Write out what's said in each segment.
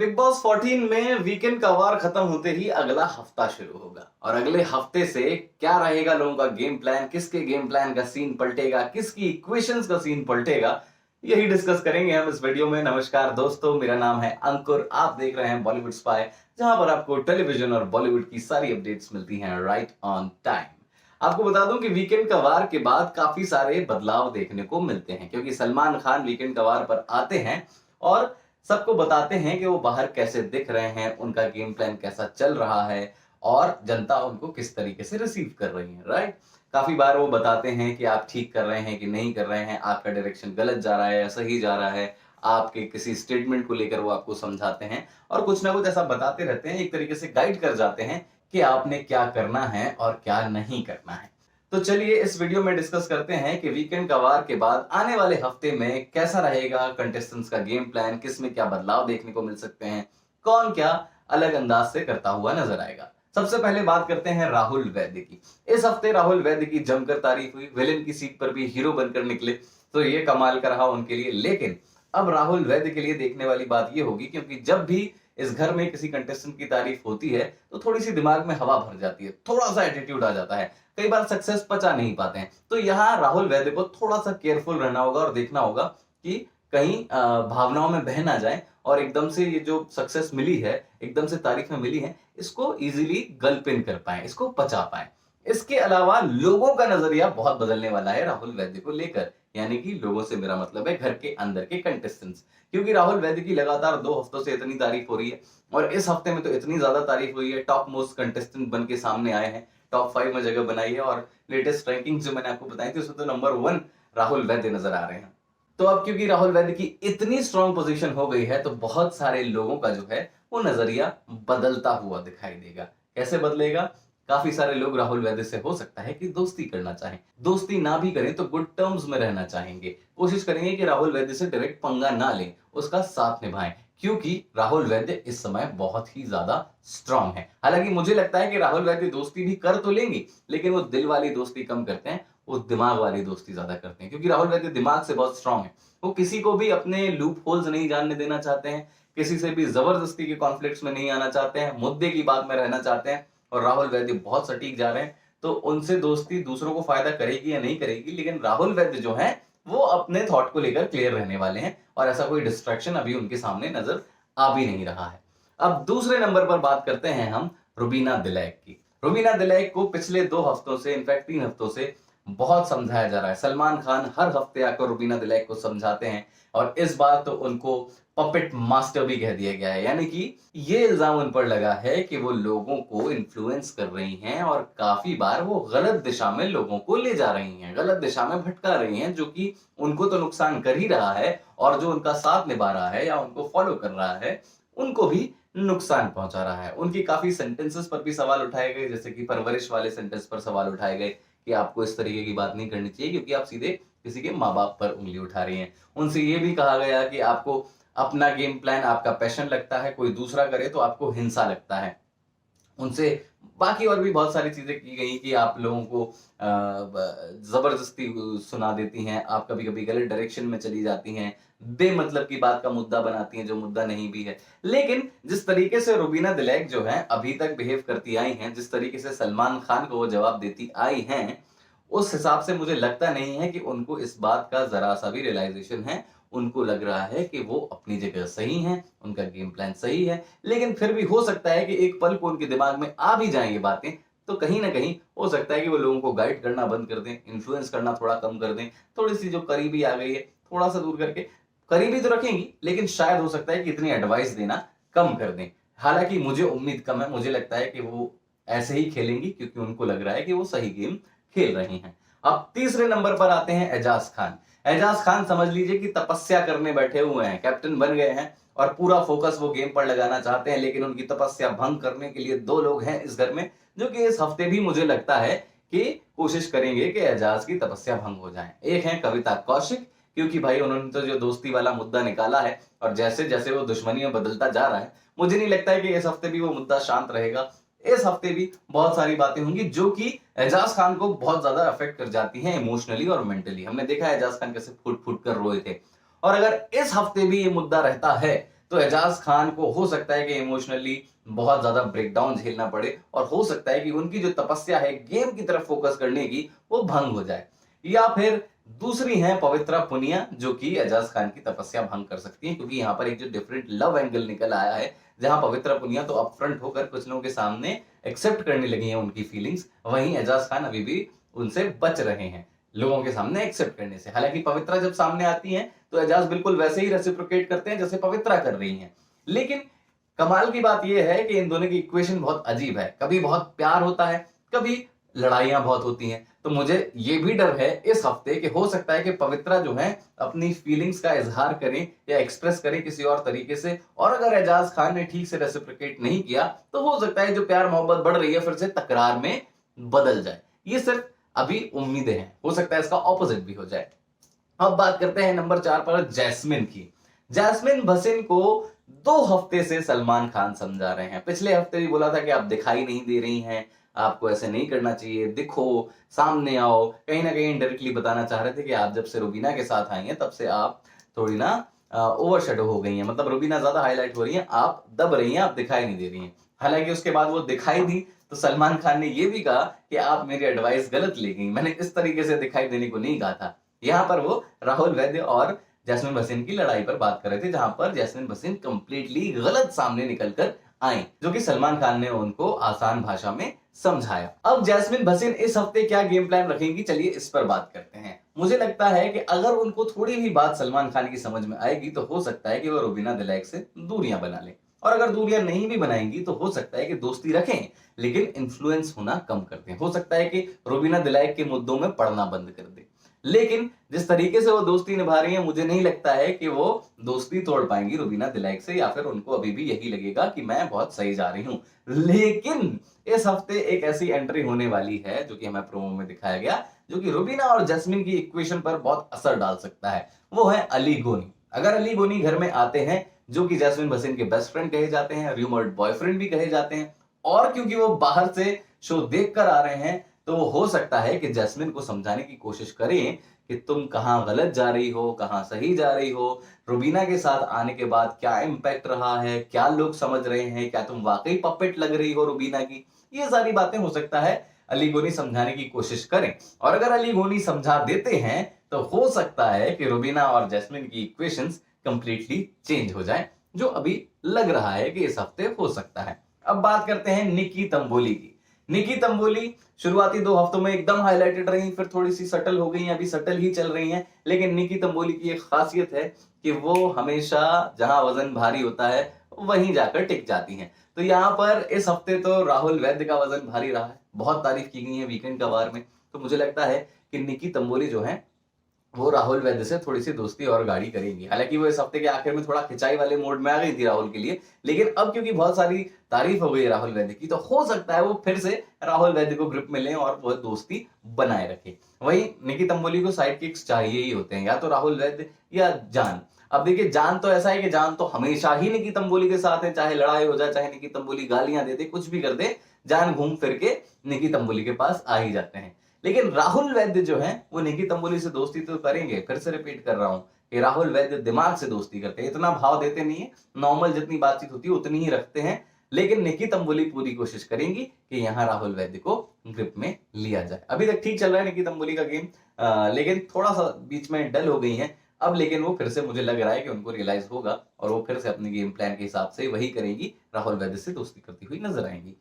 Big boss 14 में weekend का वार खत्म होते ही अगला हफ्ता शुरू होगा और अगले हफ्ते से क्या रहेगा लोगों का गेम प्लान, किसके गेम प्लान का सीन पलटेगा, किसकी इक्वेशंस का सीन पलटेगा, यही डिस्कस करेंगे हम इस वीडियो में। नमस्कार दोस्तों, मेरा नाम है अंकुर, आप देख रहे हैं बॉलीवुड स्पाई, जहां पर आपको टेलीविजन और बॉलीवुड की सारी अपडेट्स मिलती हैं राइट ऑन टाइम। आपको बता दूं कि वीकेंड का वार के बाद काफी सारे बदलाव देखने को मिलते हैं, क्योंकि सलमान खान वीकेंड का वार पर आते हैं और सबको बताते हैं कि वो बाहर कैसे दिख रहे हैं, उनका गेम प्लान कैसा चल रहा है और जनता उनको किस तरीके से रिसीव कर रही है। राइट, काफी बार वो बताते हैं कि आप ठीक कर रहे हैं कि नहीं कर रहे हैं, आपका डायरेक्शन गलत जा रहा है या सही जा रहा है, आपके किसी स्टेटमेंट को लेकर वो आपको समझाते हैं और कुछ ना कुछ ऐसा बताते रहते हैं, एक तरीके से गाइड कर जाते हैं कि आपने क्या करना है और क्या नहीं करना है। तो चलिए इस वीडियो में डिस्कस करते हैं कि वीकेंड का वार के बाद आने वाले हफ्ते में कैसा रहेगा कंटेस्टेंट्स का गेम प्लान, किस में क्या बदलाव देखने को मिल सकते हैं, कौन क्या अलग अंदाज से करता हुआ नजर आएगा। सबसे पहले बात करते हैं राहुल वैद्य की। इस हफ्ते राहुल वैद्य की जमकर तारीफ हुई, विलेन की सीट पर भी हीरो बनकर निकले, तो ये कमाल का रहा उनके लिए। लेकिन अब राहुल वैद्य के लिए देखने वाली बात ये होगी, क्योंकि जब भी इस घर में किसी कंटेस्टेंट की तारीफ होती है तो थोड़ी सी दिमाग में हवा भर जाती है, थोड़ा सा एटीट्यूड आ जाता है, कई बार सक्सेस पचा नहीं पाते हैं। तो यहाँ राहुल वैद्य को थोड़ा सा केयरफुल रहना होगा और देखना होगा कि कहीं भावनाओं में बह ना जाए और एकदम से ये जो सक्सेस मिली है, एकदम से तारीफें मिली हैं, इसको इजीली गल्प इन कर पाए, इसको पचा पाए। इसके अलावा लोगों का नजरिया बहुत बदलने वाला है राहुल वैद्य को लेकर, यानी कि लोगों से मेरा मतलब है घर के अंदर के कंटेस्टेंट्स, क्योंकि राहुल वैद्य की लगातार 2 हफ्तों से इतनी तारीफ हो रही है और इस हफ्ते में तो इतनी ज्यादा तारीफ हुई है, टॉप मोस्ट कंटेस्टेंट बन के सामने आए हैं, टॉप 5 में जगह बनाई है और लेटेस्ट रैंकिंग जो मैंने आपको बताई थी उसमें तो नंबर 1 राहुल वैद्य नजर आ रहे हैं। तो अब क्योंकि राहुल वैद्य की इतनी स्ट्रॉन्ग पोजीशन हो गई है तो बहुत सारे लोगों का जो है वो नजरिया बदलता हुआ दिखाई देगा। कैसे बदलेगा? काफी सारे लोग राहुल वैद्य से हो सकता है कि दोस्ती करना चाहें, दोस्ती ना भी करें तो गुड टर्म्स में रहना चाहेंगे, कोशिश करेंगे कि राहुल वैद्य से डायरेक्ट पंगा ना लें, उसका साथ निभाएं, क्योंकि राहुल वैद्य इस समय बहुत ही ज्यादा स्ट्रांग है। हालांकि मुझे लगता है कि राहुल वैद्य दोस्ती भी कर तो लेंगे, लेकिन वो दिल वाली दोस्ती कम करते हैं, वो दिमाग वाली दोस्ती ज्यादा करते हैं, क्योंकि राहुल वैद्य दिमाग से बहुत स्ट्रांग है। वो किसी को भी अपने लूप होल्स नहीं जानने देना चाहते हैं, किसी से भी जबरदस्ती के कॉन्फ्लिक्ट्स में नहीं आना चाहते हैं, मुद्दे की बात में रहना चाहते हैं और राहुल वैद्य बहुत सटीक जा रहे हैं। तो उनसे दोस्ती दूसरों को फायदा करेगी या नहीं करेगी, लेकिन राहुल वैद्य जो है वो अपने थॉट को लेकर क्लियर रहने वाले हैं और ऐसा कोई डिस्ट्रैक्शन अभी उनके सामने नजर आ भी नहीं रहा है। अब दूसरे नंबर पर बात करते हैं हम रुबीना दिलैक की। रुबीना दिलैक को पिछले 2 हफ्तों से, इनफैक्ट 3 हफ्तों से बहुत समझाया जा रहा है। सलमान खान हर हफ्ते आकर रुबीना दिलैक को समझाते हैं और इस बार तो उनको पपेट मास्टर भी कह दिया गया है, यानी कि ये इल्जाम उन पर लगा है कि वो लोगों को इन्फ्लुएंस कर रही हैं और काफी बार वो गलत दिशा में लोगों को ले जा रही हैं, गलत दिशा में भटका रही हैं, जो कि उनको तो नुकसान कर ही रहा है और जो उनका साथ निभा रहा है या उनको फॉलो कर रहा है उनको भी नुकसान पहुंचा रहा है। उनकी काफी सेंटेंसेस पर भी सवाल उठाए गए, जैसे कि परवरिश वाले सेंटेंस पर सवाल उठाए गए कि आपको इस तरीके की बात नहीं करनी चाहिए क्योंकि आप सीधे किसी के माँ बाप पर उंगली उठा रही हैं। उनसे ये भी कहा गया कि आपको अपना गेम प्लान, आपका पैशन लगता है, कोई दूसरा करे तो आपको हिंसा लगता है। उनसे बाकी और भी बहुत सारी चीजें की गई कि आप लोगों को जबरदस्ती सुना देती हैं, आप कभी कभी गलत डायरेक्शन में चली जाती हैं, बेमतलब की बात का मुद्दा बनाती हैं जो मुद्दा नहीं भी है। लेकिन जिस तरीके से रुबीना दिलैक जो है अभी तक बिहेव करती आई हैं, जिस तरीके से सलमान खान को वो जवाब देती आई हैं, उस हिसाब से मुझे लगता नहीं है कि उनको इस बात का जरा सा भी रियलाइजेशन है। उनको लग रहा है कि वो अपनी जगह सही हैं, उनका गेम प्लान सही है, लेकिन फिर भी हो सकता है कि एक पल को उनके दिमाग में आ भी जाएं ये बातें, तो कहीं ना कहीं हो सकता है कि वो लोगों को गाइड करना बंद कर दें, इन्फ्लुएंस करना थोड़ा कम कर दें, थोड़ी सी जो करीबी आ गई है थोड़ा सा दूर करके, करीबी तो रखेंगी लेकिन शायद हो सकता है कि इतनी एडवाइस देना कम कर दें। हालांकि मुझे उम्मीद कम है, मुझे लगता है कि वो ऐसे ही खेलेंगी क्योंकि उनको लग रहा है कि वो सही गेम खेल रही हैं। अब तीसरे नंबर पर आते हैं एजाज खान। एजाज खान समझ लीजिए कि तपस्या करने बैठे हुए हैं, कैप्टन बन गए हैं और पूरा फोकस वो गेम पर लगाना चाहते हैं, लेकिन उनकी तपस्या भंग करने के लिए 2 लोग हैं इस घर में जो कि इस हफ्ते भी मुझे लगता है कि कोशिश करेंगे कि एजाज की तपस्या भंग हो जाए। एक है कविता कौशिक, क्योंकि भाई उन्होंने तो जो दोस्ती वाला मुद्दा निकाला है और जैसे जैसे वो दुश्मनी में बदलता जा रहा है, मुझे नहीं लगता है कि इस हफ्ते भी वो मुद्दा शांत रहेगा। इस हफ्ते भी बहुत सारी बातें होंगी जो कि एजाज खान को बहुत ज्यादा अफेक्ट कर जाती हैं इमोशनली और मेंटली। हमने देखा है एजाज खान कैसे फूट फूट कर रोए थे, और अगर इस हफ्ते भी ये मुद्दा रहता है तो एजाज खान को हो सकता है कि इमोशनली बहुत ज्यादा ब्रेकडाउन झेलना पड़े और हो सकता है कि उनकी जो तपस्या है गेम की तरफ फोकस करने की वो भंग हो जाए। या फिर दूसरी है पवित्रा पुनिया, जो कि एजाज खान की तपस्या भंग कर सकती है, क्योंकि यहाँ पर एक जो डिफरेंट लव एंगल निकल आया है, जहां पवित्रा पुनिया तो अपफ्रंट होकर कुछ लोगों के सामने एक्सेप्ट करने लगी हैं उनकी फीलिंग्स, वहीं एजाज खान अभी भी उनसे बच रहे हैं लोगों के सामने एक्सेप्ट करने से। हालांकि पवित्रा जब सामने आती हैं तो एजाज बिल्कुल वैसे ही रेसिप्रोकेट करते हैं जैसे पवित्रा कर रही हैं। लेकिन कमाल की बात यह है कि इन दोनों की इक्वेशन बहुत अजीब है, कभी बहुत प्यार होता है, कभी लड़ाइयां बहुत होती हैं। तो मुझे ये भी डर है इस हफ्ते कि हो सकता है कि पवित्रा जो है अपनी फीलिंग्स का इजहार करें या एक्सप्रेस करें किसी और तरीके से, और अगर एजाज खान ने ठीक से रेसिप्रोकेट नहीं किया तो हो सकता है जो प्यार मोहब्बत बढ़ रही है फिर से तकरार में बदल जाए। ये सिर्फ अभी उम्मीदें हैं, हो सकता है इसका ऑपोजिट भी हो जाए। अब बात करते हैं नंबर 4 पर जैस्मिन की। जैस्मिन भसीन को 2 हफ्ते से सलमान खान समझा रहे हैं। पिछले हफ्ते भी बोला था कि आप दिखाई नहीं दे रही हैं, आपको ऐसे नहीं करना चाहिए, दिखो, सामने आओ। कहीं ना कहीं इनडायरेक्टली बताना चाह रहे थे कि आप जब से रुबीना के साथ आई हैं तब से आप थोड़ी ना ओवरशैडो हो गई हैं, मतलब रुबीना ज्यादा हाईलाइट हो रही हैं, आप दब रही हैं, आप दिखाई नहीं दे रही हैं। हालांकि उसके बाद वो दिखाई दी तो सलमान खान ने ये भी कहा कि आप मेरी एडवाइस गलत ले गई, मैंने इस तरीके से दिखाई देने को नहीं कहा था। यहाँ पर वो राहुल वैद्य और जैस्मिन भसीन की लड़ाई पर बात कर रहे थे, जहां पर जैस्मिन भसीन कंप्लीटली गलत सामने निकलकर आई, जो कि सलमान खान ने उनको आसान भाषा में समझाया। अब जैस्मिन भसीन इस हफ्ते क्या गेम प्लान रखेंगी, चलिए इस पर बात करते हैं। मुझे लगता है कि अगर उनको थोड़ी भी बात सलमान खान की समझ में आएगी तो हो सकता है कि वो रुबीना दिलैक से दूरियां बना ले, और अगर दूरियां नहीं भी बनाएंगी तो हो सकता है कि दोस्ती रखें लेकिन इन्फ्लुएंस होना कम कर दें। हो सकता है कि रुबीना दिलैक के मुद्दों में पड़ना बंद कर दे। लेकिन जिस तरीके से वो दोस्ती निभा रही है मुझे नहीं लगता है कि वो दोस्ती तोड़ पाएंगी रुबीना दिलैक से, या फिर उनको अभी भी यही लगेगा कि मैं बहुत सही जा रही हूं। लेकिन इस हफ्ते एक ऐसी एंट्री होने वाली है जो कि हमें प्रोमो में दिखाया गया, जो कि रुबीना और जैस्मिन की इक्वेशन पर बहुत असर डाल सकता है। वो है अली गोनी। अगर अली गोनी घर में आते हैं, जो कि जैस्मिन भसीन के बेस्ट फ्रेंड कहे जाते हैं, रूमर्ड बॉयफ्रेंड भी कहे जाते हैं, और क्योंकि वो बाहर से शो देख कर आ रहे हैं तो हो सकता है कि जैस्मिन को समझाने की कोशिश करें कि तुम कहां गलत जा रही हो, कहां सही जा रही हो, रुबीना के साथ आने के बाद क्या इंपैक्ट रहा है, क्या लोग समझ रहे हैं, क्या तुम वाकई पपेट लग रही हो रुबीना की। ये सारी बातें हो सकता है अली गोनी समझाने की कोशिश करें, और अगर अली गोनी समझा देते हैं तो हो सकता है कि रुबीना और जैस्मिन की इक्वेशंस कंप्लीटली चेंज हो जाए, जो अभी लग रहा है कि इस हफ्ते हो सकता है। अब बात करते हैं निकी तंबोली की। निकी तंबोली शुरुआती 2 हफ्तों में एकदम हाईलाइटेड रही, फिर थोड़ी सी सटल हो गई, अभी सटल ही चल रही हैं। लेकिन निकी तंबोली की एक खासियत है कि वो हमेशा जहां वजन भारी होता है वहीं जाकर टिक जाती हैं। तो यहाँ पर इस हफ्ते तो राहुल वैद्य का वजन भारी रहा है, बहुत तारीफ की गई है वीकेंड का वार में। तो मुझे लगता है कि निकी तंबोली जो है वो राहुल वैद्य से थोड़ी सी दोस्ती और गाढ़ी करेंगी। हालांकि वो इस हफ्ते के आखिर में थोड़ा खिंचाई वाले मोड में आ गई थी राहुल के लिए, लेकिन अब क्योंकि बहुत सारी तारीफ हो गई है राहुल वैद्य की, तो हो सकता है वो फिर से राहुल वैद्य को ग्रिप में लें और वो दोस्ती बनाए रखें। वहीं निकी तंबोली को साइड किक्स चाहिए ही होते हैं, या तो राहुल वैद्य या जान। अब देखिए जान तो ऐसा है कि जान तो हमेशा ही निकी तंबोली के साथ है, चाहे लड़ाई हो जाए, चाहे निकी तंबोली गालियां दे दे, कुछ भी कर दे, जान घूम फिर के निकी तंबोली के पास आ ही जाते हैं। लेकिन राहुल वैद्य जो है वो निकी तंबोली से दोस्ती तो करेंगे, फिर से रिपीट कर रहा हूं कि राहुल वैद्य दिमाग से दोस्ती करते हैं, इतना भाव देते नहीं है, नॉर्मल जितनी बातचीत होती है उतनी ही रखते हैं। लेकिन निकी तंबोली पूरी कोशिश करेंगी कि यहां राहुल वैद्य को ग्रिप में लिया जाए। अभी तक ठीक चल रहा है निकी तंबोली का गेम, लेकिन थोड़ा सा बीच में डल हो गई है। अब लेकिन वो फिर से मुझे लग रहा है कि उनको रियलाइज होगा और वो फिर से अपने गेम प्लान के हिसाब से वही करेंगी, राहुल वैद्य से दोस्ती करती हुई नजर आएंगी।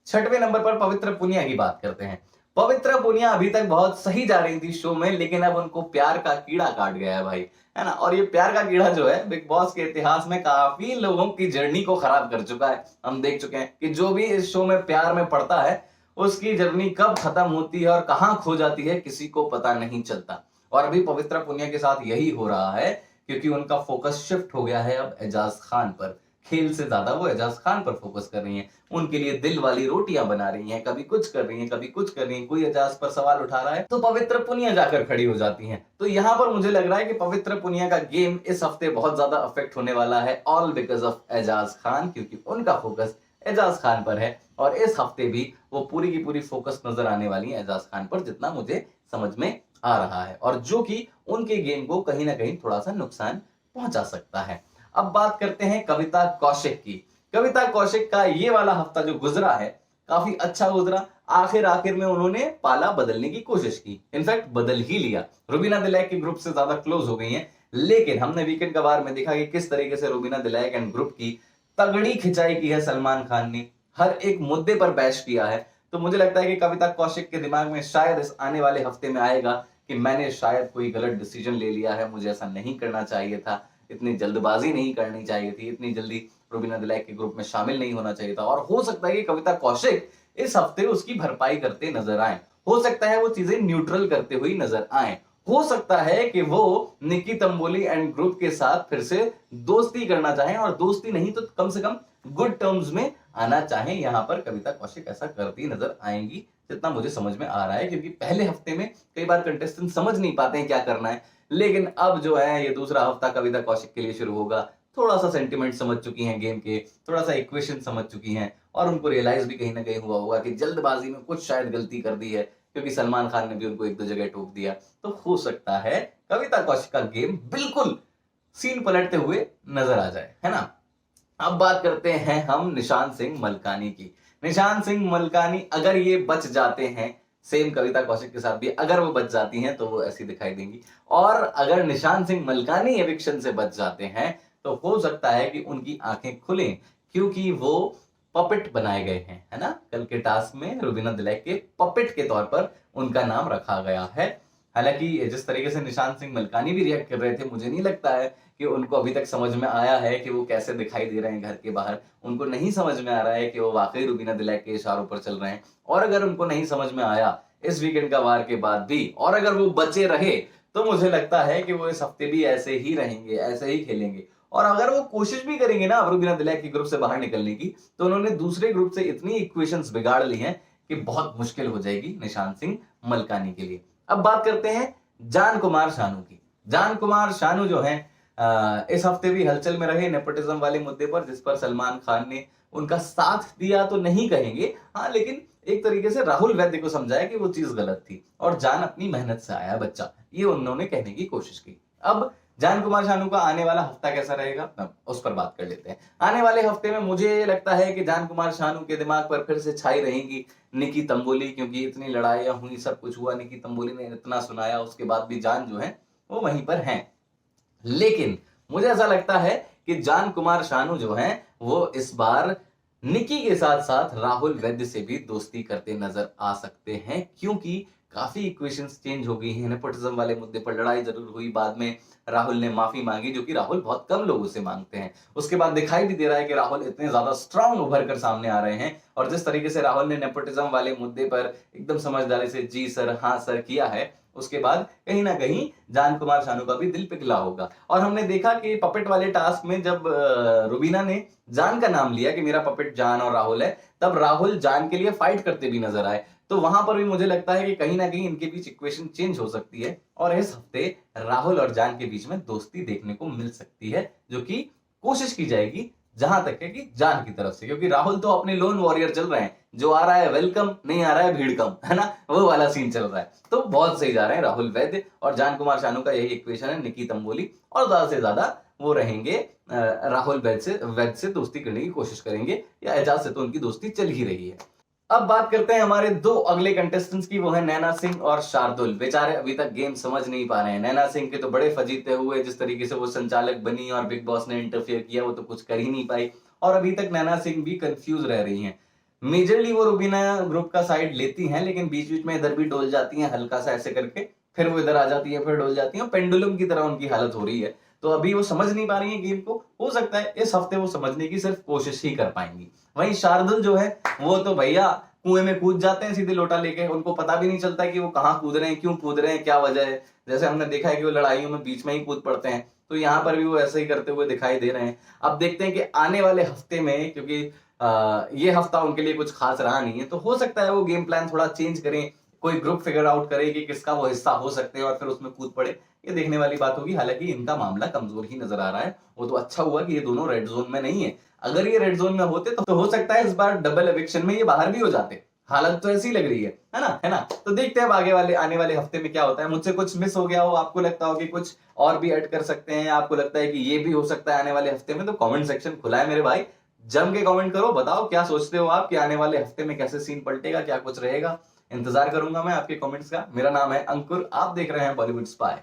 6वें नंबर पर पवित्र पुनिया की बात करते हैं। पवित्र पुनिया अभी तक बहुत सही जा रही थी शो में, लेकिन अब उनको प्यार का कीड़ा काट गया है भाई, है ना। और ये प्यार का कीड़ा जो है बिग बॉस के इतिहास में काफी लोगों की जर्नी को खराब कर चुका है। हम देख चुके हैं कि जो भी इस शो में प्यार में पड़ता है उसकी जर्नी कब खत्म होती है और कहां खो जाती है किसी को पता नहीं चलता। और अभी पवित्र पुनिया के साथ यही हो रहा है, क्योंकि उनका फोकस शिफ्ट हो गया है अब एजाज खान पर। खेल से ज्यादा वो एजाज खान पर फोकस कर रही हैं, उनके लिए दिल वाली रोटियां बना रही हैं, कभी कुछ कर रही हैं, कभी कुछ कर रही हैं। कोई एजाज पर सवाल उठा रहा है तो पवित्र पुनिया जाकर खड़ी हो जाती हैं। तो यहां पर मुझे लग रहा है कि पवित्र पुनिया का गेम इस हफ्ते बहुत ज्यादा अफेक्ट होने वाला है, all because of Ejaz Khan, क्योंकि उनका फोकस एजाज खान पर है। और इस हफ्ते भी वो पूरी की पूरी फोकस नजर आने वाली है एजाज खान पर, जितना मुझे समझ में आ रहा है, और जो कि उनके गेम को कहीं ना कहीं थोड़ा सा नुकसान पहुंचा सकता है। अब बात करते हैं कविता कौशिक की। कविता कौशिक का ये वाला हफ्ता जो गुजरा है काफी अच्छा गुजरा। आखिर में उन्होंने पाला बदलने की कोशिश की, इनफैक्ट बदल ही लिया। रुबीना दिलैक के ग्रुप से ज्यादा क्लोज हो गई हैं, लेकिन हमने वीकेंड का वार में देखा कि किस तरीके से रुबीना दिलैक एंड ग्रुप की तगड़ी खिंचाई की है सलमान खान ने, हर एक मुद्दे पर बैश किया है। तो मुझे लगता है कि कविता कौशिक के दिमाग में शायद इस आने वाले हफ्ते में आएगा कि मैंने शायद कोई गलत डिसीजन ले लिया है, मुझे ऐसा नहीं करना चाहिए था, इतनी जल्दबाजी नहीं करनी चाहिए थी, इतनी जल्दी रुबीना दिलैक के ग्रुप में शामिल नहीं होना चाहिए था। और हो सकता है कि कविता कौशिक इस हफ्ते उसकी भरपाई करते नजर आए, हो सकता है वो चीजें न्यूट्रल करते हुए नजर आए, हो सकता है कि वो निकी तंबोली एंड ग्रुप के साथ फिर से दोस्ती करना चाहें, और दोस्ती नहीं तो कम से कम गुड टर्म्स में आना चाहें। यहां पर कविता कौशिक ऐसा करती नजर आएंगी जितना मुझे समझ में आ रहा है, क्योंकि पहले हफ्ते में कई बार कंटेस्टेंट समझ नहीं पाते हैं क्या करना है, लेकिन अब जो है ये दूसरा हफ्ता कविता कौशिक के लिए शुरू होगा। थोड़ा सा सेंटिमेंट समझ चुकी हैं गेम के, थोड़ा सा इक्वेशन समझ चुकी हैं, और उनको रियलाइज भी कहीं ना कहीं हुआ होगा कि जल्दबाजी में कुछ शायद गलती कर दी है, क्योंकि सलमान खान ने भी उनको एक दो जगह टोक दिया। तो हो सकता है कविता कौशिक का गेम बिल्कुल सीन पलटते हुए नजर आ जाए, है ना। अब बात करते हैं हम निशान सिंह मलकानी की। निशान सिंह मलकानी अगर ये बच जाते हैं, सेम कविता कौशिक के साथ भी अगर वो बच जाती हैं तो वो ऐसी दिखाई देंगी, और अगर निशान सिंह मलकानी एविक्शन से बच जाते हैं तो हो सकता है कि उनकी आंखें खुलें, क्योंकि वो पपेट बनाए गए हैं, है ना। कल के टास्क में रुबीना दिलैक के पपेट के तौर पर उनका नाम रखा गया है। हालांकि जिस तरीके से निशान सिंह मलकानी भी रिएक्ट कर रहे थे, मुझे नहीं लगता है कि उनको अभी तक समझ में आया है कि वो कैसे दिखाई दे रहे हैं घर के बाहर। उनको नहीं समझ में आ रहा है कि वो वाकई रुबीना दिलैक के इशारों पर चल रहे हैं, और अगर उनको नहीं समझ में आया इस वीकेंड का वार के बाद भी, और अगर वो बचे रहे, तो मुझे लगता है कि वो इस हफ्ते भी ऐसे ही रहेंगे, ऐसे ही खेलेंगे। और अगर वो कोशिश भी करेंगे ना रुबीना दिलैक के ग्रुप से बाहर निकलने की, तो उन्होंने दूसरे ग्रुप से इतनी इक्वेशंस बिगाड़ ली हैं कि बहुत मुश्किल हो जाएगी निशान सिंह मलकानी के लिए। अब बात करते हैं जान कुमार शानू की। जान कुमार शानू जो है इस हफ्ते भी हलचल में रहे नेपोटिज्म वाले मुद्दे पर, जिस पर सलमान खान ने उनका साथ दिया तो नहीं कहेंगे, हाँ, लेकिन एक तरीके से राहुल वैद्य को समझाया कि वो चीज गलत थी और जान अपनी मेहनत से आया बच्चा, ये उन्होंने कहने की कोशिश की। अब जान कुमार शानू का आने वाला हफ्ता कैसा रहेगा उस पर बात कर लेते हैं। आने वाले हफ्ते में मुझे लगता है कि जान कुमार शानू के दिमाग पर फिर से छाई रहेंगी निकी तंबोली, क्योंकि इतनी लड़ाइयां हुई, सब कुछ हुआ, निकी तंबोली ने इतना सुनाया, उसके बाद भी जान जो है वो वहीं पर हैं। लेकिन मुझे ऐसा लगता है कि जान कुमार शानू जो हैं वो इस बार निकी के साथ साथ राहुल वैद्य से भी दोस्ती करते नजर आ सकते हैं, क्योंकि काफी इक्वेशंस चेंज हो गई हैं। नेपोटिज्म वाले मुद्दे पर लड़ाई जरूर हुई, बाद में राहुल ने माफी मांगी, जो कि राहुल बहुत कम लोगों से मांगते हैं। उसके बाद दिखाई भी दे रहा है कि राहुल इतने ज्यादा स्ट्रांग उभर कर सामने आ रहे हैं, और जिस तरीके से राहुल ने नेपोटिज्म वाले मुद्दे पर एकदम समझदारी से जी सर, हाँ सर किया है, उसके बाद कहीं ना कहीं जान कुमार शानू का भी दिल पिघला होगा। और हमने देखा कि पपेट वाले टास्क में जब रुबीना ने जान का नाम लिया कि मेरा पपेट जान और राहुल है, तब राहुल जान के लिए फाइट करते भी नजर आए। तो वहां पर भी मुझे लगता है कि कहीं ना कहीं इनके बीच इक्वेशन चेंज हो सकती है, और इस हफ्ते राहुल और जान के बीच में दोस्ती देखने को मिल सकती है, जो कि कोशिश की जाएगी जहां तक है कि जान की तरफ से, क्योंकि राहुल तो अपने लोन वॉरियर चल रहे हैं, जो आ रहा है वेलकम, नहीं आ रहा है भीड़ कम, है ना, वो वाला सीन चल रहा है। तो बहुत सही जा रहे हैं राहुल वैद्य और जान कुमार शानू का यही इक्वेशन है, निकी तंबोली, और ज्यादा से ज्यादा वो रहेंगे राहुल वैद्य से दोस्ती करने की कोशिश करेंगे, या एजाज से तो उनकी दोस्ती चल ही रही है। अब बात करते हैं हमारे दो अगले कंटेस्टेंट्स की, वो है नैना सिंह और शार्दुल। बेचारे अभी तक गेम समझ नहीं पा रहे हैं। नैना सिंह के तो बड़े फजीते हुए, जिस तरीके से वो संचालक बनी और बिग बॉस ने इंटरफेयर किया, वो तो कुछ कर ही नहीं पाई, और अभी तक नैना सिंह भी कंफ्यूज रह रही हैं। मेजरली वो रुबीना ग्रुप का साइड लेती हैं, लेकिन बीच बीच में इधर भी डोल जाती हैं हल्का सा ऐसे करके, फिर वो इधर आ जाती है, फिर डोल जाती है, पेंडुलम की तरह उनकी हालत हो रही है। तो अभी वो समझ नहीं पा रही है गेम को, हो सकता है इस हफ्ते वो समझने की सिर्फ कोशिश ही कर पाएंगी। वहीं शार्दुल जो है वो तो भैया कुएं में कूद जाते हैं सीधे लोटा लेके, उनको पता भी नहीं चलता कि वो कहाँ कूद रहे हैं, क्यों कूद रहे हैं, क्या वजह है। जैसे हमने देखा है कि वो लड़ाइयों में बीच में ही कूद पड़ते हैं, तो यहाँ पर भी वो ऐसे ही करते हुए दिखाई दे रहे हैं। अब देखते हैं कि आने वाले हफ्ते में, क्योंकि ये हफ्ता उनके लिए कुछ खास रहा नहीं है, तो हो सकता है वो गेम प्लान थोड़ा चेंज करें, कोई ग्रुप फिगर आउट करे कि किसका वो हिस्सा हो सकते हैं और फिर उसमें कूद पड़े। ये देखने वाली बात होगी। हालांकि इनका मामला कमजोर ही नजर आ रहा है। वो तो अच्छा हुआ कि ये दोनों रेड जोन में नहीं है, अगर ये रेड जोन में होते तो हो सकता है इस बार डबल एविक्शन में ये बाहर भी हो जाते, हालत तो ऐसी लग रही है ना। तो देखते हैं अब आने वाले हफ्ते में क्या होता है। मुझसे कुछ मिस हो गया हो, आपको लगता हो कि कुछ और भी ऐड कर सकते हैं, आपको लगता है कि ये भी हो सकता है आने वाले हफ्ते में, तो कमेंट सेक्शन खुला है मेरे भाई, जम के कमेंट करो, बताओ क्या सोचते हो आप कि आने वाले हफ्ते में कैसे सीन पलटेगा, क्या कुछ रहेगा। इंतजार करूंगा मैं आपके कमेंट्स का। मेरा नाम है अंकुर, आप देख रहे हैं बॉलीवुड स्पाई।